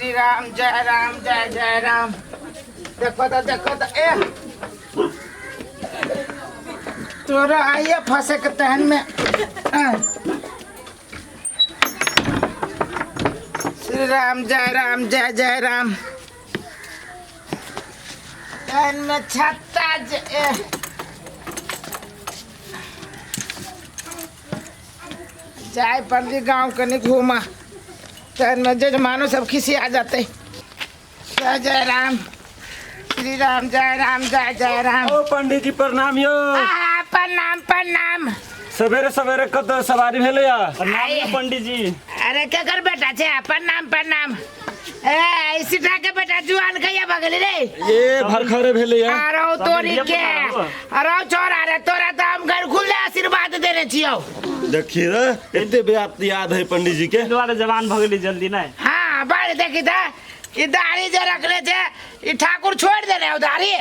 श्री राम जय जय राम। देखो तो ए तोरा आइए फंसे के तहन में श्री राम जय जय राम। तहन में छत्ता जाए पंडित गांव कहीं घूमा तहन में जजमानो सब खिसी आ जाते। जय जय राम श्री राम जय राम। ओ पंडित जी प्रणाम यो। प्रणाम। सवेरे सवेरे कत सवारी भेले या। प्रणाम यो पंडित जी। अरे क्या कर बेटा छे प्रणाम। ए सीटा के बेटा जुआन कहिया भगली रे। ये भरखरे भेले या। अरे तोरी के अरे छोरा रे तोरा तो हम घर खुले आशीर्वाद देने छियो। देखिए रे एते बात याद है पंडित जी के। द्वारे जवान भगली जल्दी नहीं। हां बार देखी था ई दाढ़ी जे रखले छे ई ठाकुर छोड़ देने उधारी।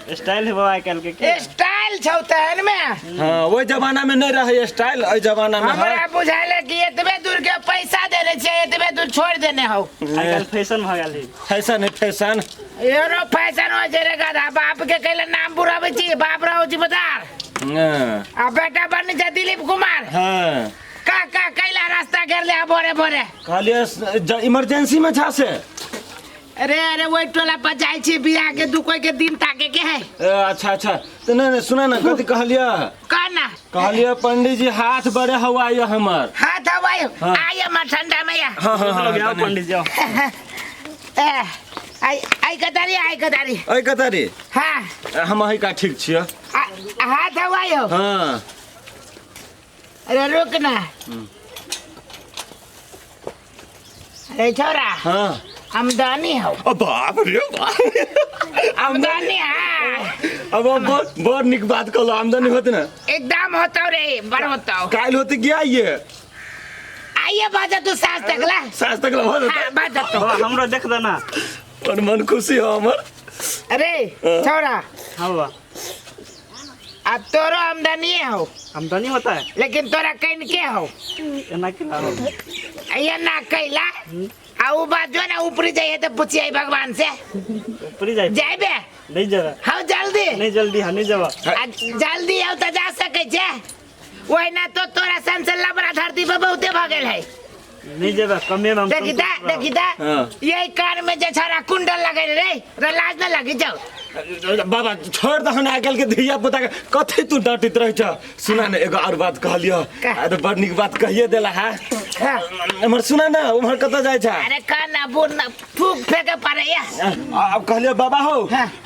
स्टाइल है बाबा कल के स्टाइल छौ तहन में। हां ओइ जमाना में नहीं रहे स्टाइल ओइ जमाना में। हमरा बुझाइले कि एतबे दूर के पैसा देने छे एतबे दूर छोड़ देने हो। आजकल फैशन भ गेल है। फैशन है फैशन। एरो फैशन हो जे रे गधा बाप के कहले नाम बुरावे छी बाप रहो छी बजार। हां आ बेटा बन जा दिलीप कुमार। हां का कैला रास्ता घेर ले बोरे कहलिए इमरजेंसी में छा से। अरे वही टोला पर जाय छी बियाह के दुकोई के दिन ताके के है। अच्छा तो नहीं सुना ना कथी कहलिए कहना कहलिए पंडित जी हाथ बड़े हवाई हमर हाथ हवाई आय हमर ठंडा में या। हां पंडित जी ए आई कतारी हां हम ही का ठीक छियो। हाथ हवाई हो। हां अरे रुक ना अरे छोरा। हां आमदनी हो। बाप रे बाप आमदनी है। अब बहुत निक बात कहलो आमदनी होते ना एकदम होता रे बड़ होता काल होते क्या ये आइए बाजा तू सास तकला हो हाँ, बाजा तो हमरो देख दे ना और मन खुशी हो हमर। अरे छोरा हां बाबा अब तोरो आमदनी हो आमदनी होता है लेकिन तोरा कहीं के हो एना के ये ना कैला आउ बात जो ना ऊपरी जाइए तो पूछिए भगवान से ऊपरी जाए जाइबे नहीं जावे हाँ जल्दी नहीं जावा जल्दी आओ तो जा सके छे वही ना तो तोरा संसल्ला बड़ा धरती पे बहुते भागल है नहीं जावे कमे में देखी ता यही कान में जे छारा कुंडल लगे रे लाज न लगी जाओ बाबा छोड़ द हन आजकल के धिया पुता के कथे तू डटित रह छ। सुना ना एगो और बात कहलियो अरे बड़ निक बात कहिए देला है। हमर सुना ना उमर कत जाय छ। अरे काना बुन फूक फेंके पड़े या। अब कहलियो बाबा हो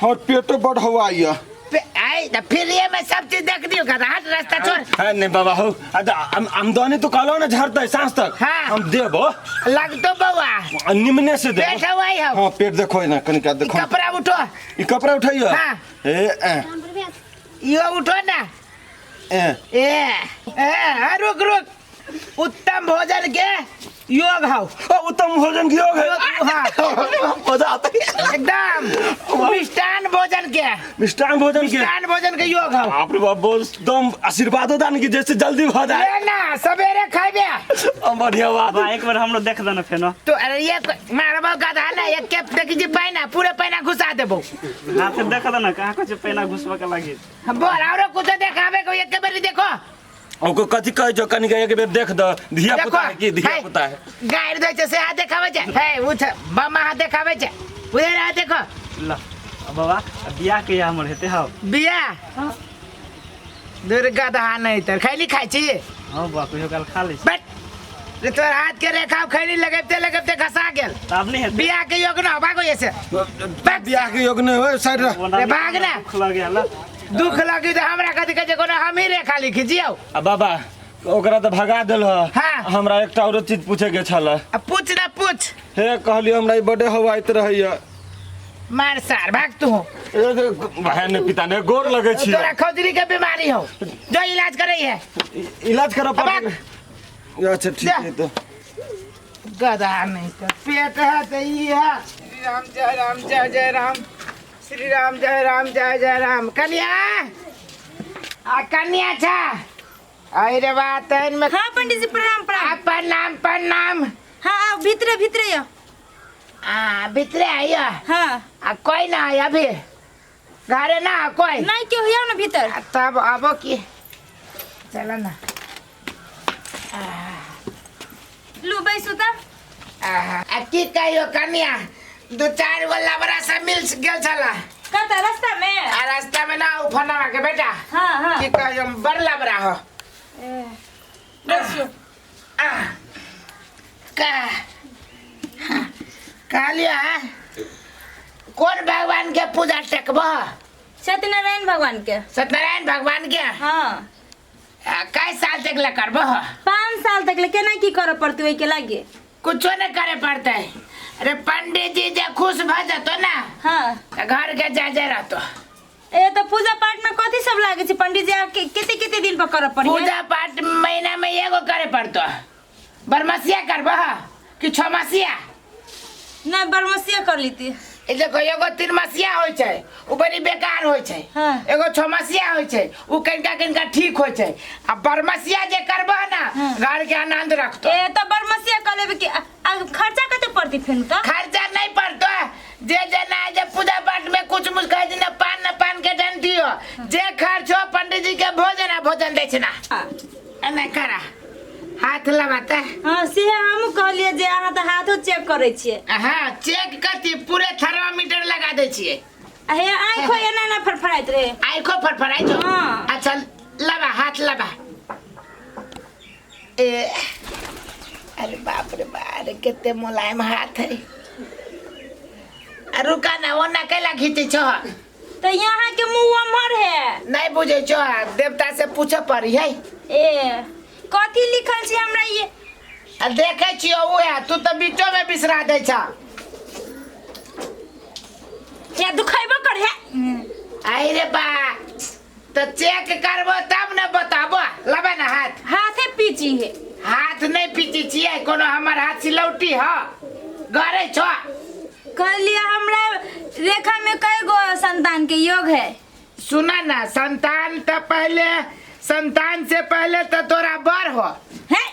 और पेटो बड़ हवाई आई तो फिर ये मैं सब चीज देख दियो का हट रास्ता छोड़। नहीं बाबा हो आमदनी तो कहलो ना झरते सांस तक हाँ। हम देबो लग तो बउआ निमने से दे। पेट हवाई हो। हां पेट देखो ना कनिका देखो कपड़ा उठो ई कपड़ा उठाइयो। हां यो उठो ना रुक उत्तम भोजन के योग हो। उत्तम भोजन की योग है। हाँ मजा आता है एकदम मिष्टान भोजन के योग हो। आप रे बाबू एकदम आशीर्वाद दान की जैसे जल्दी भ जाए ले ना सवेरे खाइबे बढ़िया बात बाबा एक बार हमरो देख देना फेनो तो अरे ये मारबो गधा ना एक केप देखि जे पैना पूरे पैना घुसा देबो ना फिर देख देना कहां कुछ पैना घुसवा के लागी बोल और कुछ देखावे को एक बार देखो ओको कथि कह जो कनिका एक बेर देख द धिया पुता है की धिया पुता है गायर दे से हाथ देखावे छे हे उठ बामा हाथ देखावे छे उधर हाथ देखो ला बाबा बियाह के हमर हेते हां बियाह दुर्गा दहा नहीं तर खैली खाइ छी। हां बाप यो काल खा ले बट रे तोर हाथ के रेखा खैली लगते घसा गेल तब नहीं है बियाह के योग ना भागो ऐसे बियाह के योग नहीं हो साइड रे भाग ना खुला गेल दुख लगी तो हमरा कथि कहे कोनो हम ही रेखा लिखि जियो। बाबा ओकरा तो भगा देल हाँ। हमरा एकटा और चीज पूछे के छला पूछ ना पूछ हे कहलियो हमरा ई बड़े हवाइत रहैया मार सार भाग तू भाई ने पिता ने गोर लगे छी तोरा खोजरी के बीमारी हो जो इलाज करे है इलाज करो अच्छा ठीक है तो गधा नहीं तो पेट है तो ये है श्री राम जय राम श्री राम जय राम कन्या आ कन्या छा अरे बात में। हाँ पंडित जी प्रणाम प्रणाम। हाँ भीतरे यो भितरे आइयो। हाँ कोई ना है अभी घरे ना कोई नहीं क्यों हो ना भीतर। तब अब की चलो ना लू बैसू त की कहियो कन्या 2-4 गो लबरा सब मिल गेल छला कत रास्ता में। रास्ता में ना उफना के बेटा। हाँ हाँ की कहियो बड़ लबरा हो। बैसू कहलियो कौन भगवान के पूजा टेकबो। सत्यनारायण भगवान के। सत्यनारायण भगवान के। हाँ कई साल तक ले करबो। 5 साल तक ले केना की करे पड़ती वही के लागे। कुछो नहीं करे पड़ते। अरे पंडित जी जे खुश भ जतो ना हाँ घर के जा रहतो। ए तो पूजा पाठ में कथी सब लागे छै पंडित जी कितने दिन पर करे पड़ी। पूजा पाठ महीना में एगो करे पड़तो। बरमसिया करबो कि 6 मसिया। ना बरमसिया कर लीती। ए देखो एगो 3 मसिया होय छै उ बड़ी बेकार होय छै। हाँ। एगो 6 मसिया होय छै उ कनिका ठीक होय छै। आ बरमसिया जे करबो ना हाँ। घर के आनंद रखतो। ए तो बरमसिया कर लेबे कि खर्चा कते पड़ती फिर तो। खर्चा नहीं पड़तो। जे ना जे पूजा पाठ में कुछ मुझ कह दिन पान के डंडी हो जे खर्च हो पंडित जी के भोजन दे छै ना। एने करा हाथ लगाता। हाँ से हम कहलिए जे अहाँ तो हाथो चेक करे छिए। हाँ चेक करती पूरे थर्मामीटर लगा दे छिए। हे आँखो एना ना फरफराइत रे। आँखों फरफराई जो। हाँ। अच्छा लगा हाथ लगा। ए अरे बाप रे बाप कितने मुलायम हाथ है। रुका ना वो ना कैला खींचे छो। तो यहाँ के मुँह अमर है। नहीं बुझे छो देवता से पूछे पड़ी है। ए कथी लिखल छै हमरा ये। देखे छियो वो है तू तो बीचो में बिसरा दे छा। या दुखाइबो कर है। आई रे बा तो चेक करबो तब न बताबो। लबे ना हाथ। हाथे पीची है। हाथ नहीं पीची छिए कोनो हमर हाथ सिलौटी ह गरे छो। कहलिए हमरा रेखा में कई गो संतान के योग है। सुना ना संतान से पहले तो तोरा बर हो। है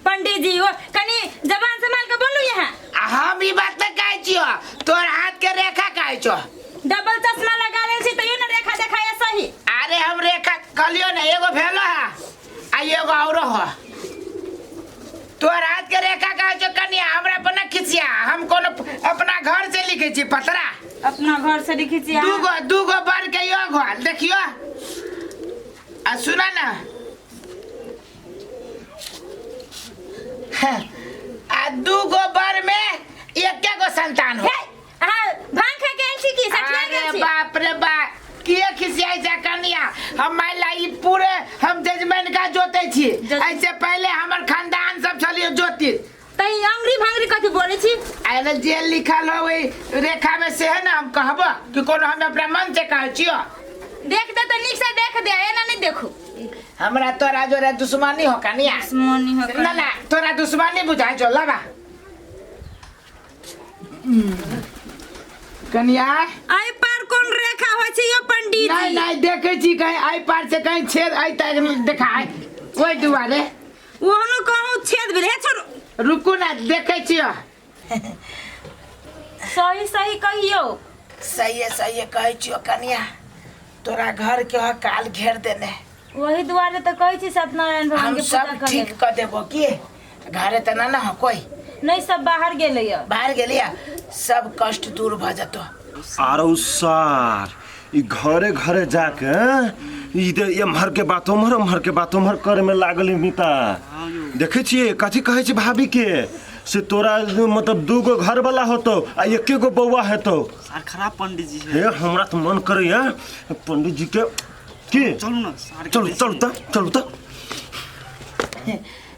पंडित जी वो कनी जबान संभाल के बोलू यहाँ। हम ई बात न कहै छियो तोर हाथ के रेखा कहै छो। डबल चश्मा लगा ले छी तो ये ना रेखा देखाया सही। अरे हम रेखा कहलियो ना एगो भेलो है आ एगो औरो हो। तोर हाथ के रेखा कहै छो कन्या हमरा पर न खिसिया। हम कोनो अपना घर से लिखे छी पतरा। अपना घर से लिखी छी। दूगो बर के योग हो देखियो। आ सुना ना आ 2 गो बर में 1 गो संतान हो। भांग खा के आइल छी की सठिया गेल अरे छी। बाप रे बाप किए खिसियाई जा कन्या। हम माइला ई पूरे हम जजमेंट का जोते छी। ऐसे पहले हमर खानदान सब छलिए जोती। तई अंगरी भांगरी कथी बोले छी। आइले जे लिखल हो वही रेखा में से है ना हम कहबो कि कोनो हम अपना मन से कहै छियो। देख दे तो निक से देख दे एना नहीं देखू। हमरा तोरा जोरे दुश्मनी हो कन्या। दुश्मनी हो ना ना तोरा दुश्मनी बुझाइ जो लबा। कन्या आई पार कौन रेखा होय छै यो पंडित नहीं जी। नहीं देखे छी कहीं आई पार से कहीं छेद आई तक देखाय ओई दुआरे। ओहनो कहूं छेद भेल है छोड़। रुकू ना देखे छियो। सही सही कहियो। सही कहै छियो कन्या तोरा घर के काल घेर देने। वही दुआरे तो कहै छी सत्यनारायण भगवान हम के पूजा सब कर ठीक कर देबो की घरे त ना हो कोई। नहीं सब बाहर गेले या। बाहर गेलिया सब कष्ट दूर भ जतो। आरो सार ई घरे घरे जाके ई एम्हर के बात ओम्हर करे में लागल मिता। देखे छिए कथी कहै छै भाभी के से तोरा मतलब 2 गो घर वाला होतो आ 1 गो बौआ हेतो। सार खराब पंडित जी हे हमरा तो मन करे है पंडित जी के चलू ना सार चलू त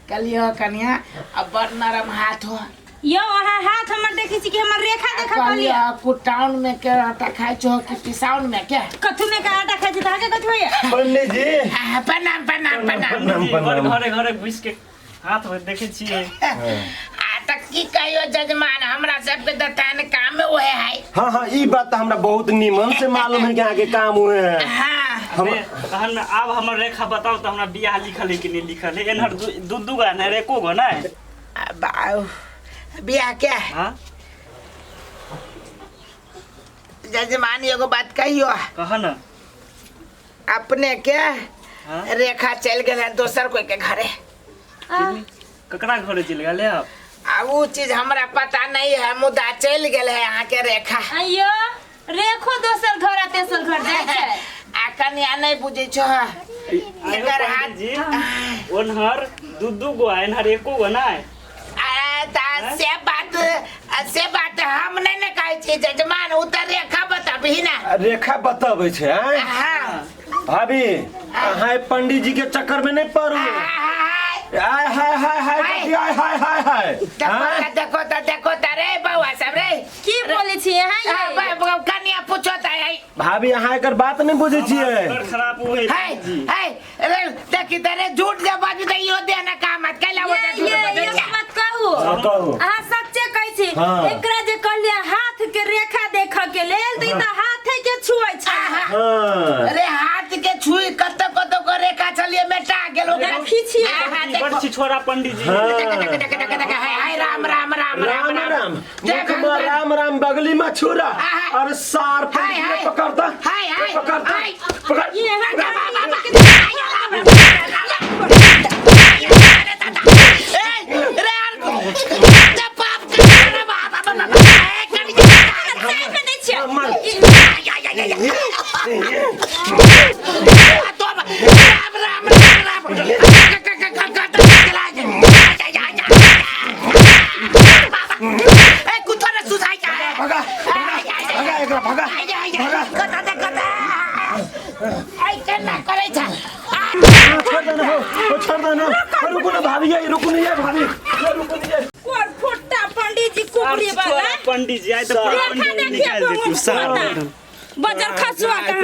कलियो कन्या अब बड़ नरम हाथ हो। यो वहाँ हाथ हमर देखी छी कि हमर रेखा देखा कलियो कहलिए। कुटाउन में के आटा खाइ छो कि पिसाउन में के। कथु में का आटा खाइ छी ताके कथु होय। पंडित जी प्रणाम। घरे घरे घुस के हाथ में देखे छिए। त की कहियो जजमान हमरा सबके दतान काम में ओहे है। हाँ ई बात तो हमरा बहुत निमन से मालूम है कि आगे काम हुए हैं। हाँ तहन में अब हमर रेखा बताओ तो हमरा बियाह लिखल है कि नहीं लिखल है। एनहर 2 गो ना एको गो ना। बियाह क्या हां जजमान एगो बात कहियो, कहा ना। अपने के हाँ? रेखा चल गए दोसर कोई के घरे। ककरा घरे चल गए आप? अब वो चीज हमरा पता नहीं है, मुद्दा चल गए है यहाँ के रेखा। अयो रेखो दोसर घर तेसर घर जाय छै। आ कन्या नहीं बुझे छो, एकर हाथ जी ओनहर दू गो है, एनहर एको गो ना है। से बात हम नहीं न कहै छी जजमान, उ त रेखा बताबही ना। रेखा बताबै छै। हाँ भाभी अहाँ पंडित जी के चक्कर में नहीं पड़ू। हाय हाय हाय हाय हाय हाय हाय हाय। देखो रे बउआ सब रे की बोले छी यहाँ कन्या पूछो त भाभी अहाँ एकर बात नहीं बुझे छियै। खराब हुए जी। रे देखि तरे झूठ जे बाजू त इहो दे ना काम मत कैला वो ये मत कहू। कहू अहाँ सच्चे कहै छी। हाँ। एकरा जे कहलिए हाथ के रेखा देख के लेल त ई त हाथे के छुए छै। हाँ। अरे हाथ के छुई कत को रेखा चलिए मेटा गेलो देखी छी। बड़ छोरा पंडित जी। हाय राम राम राम राम राम मुख में राम राम बगली में छुरा और सार पकड़ता पकड़ता पकड़। पंडित जी आए तो निकाल देती। बजर खसुआ कहाँ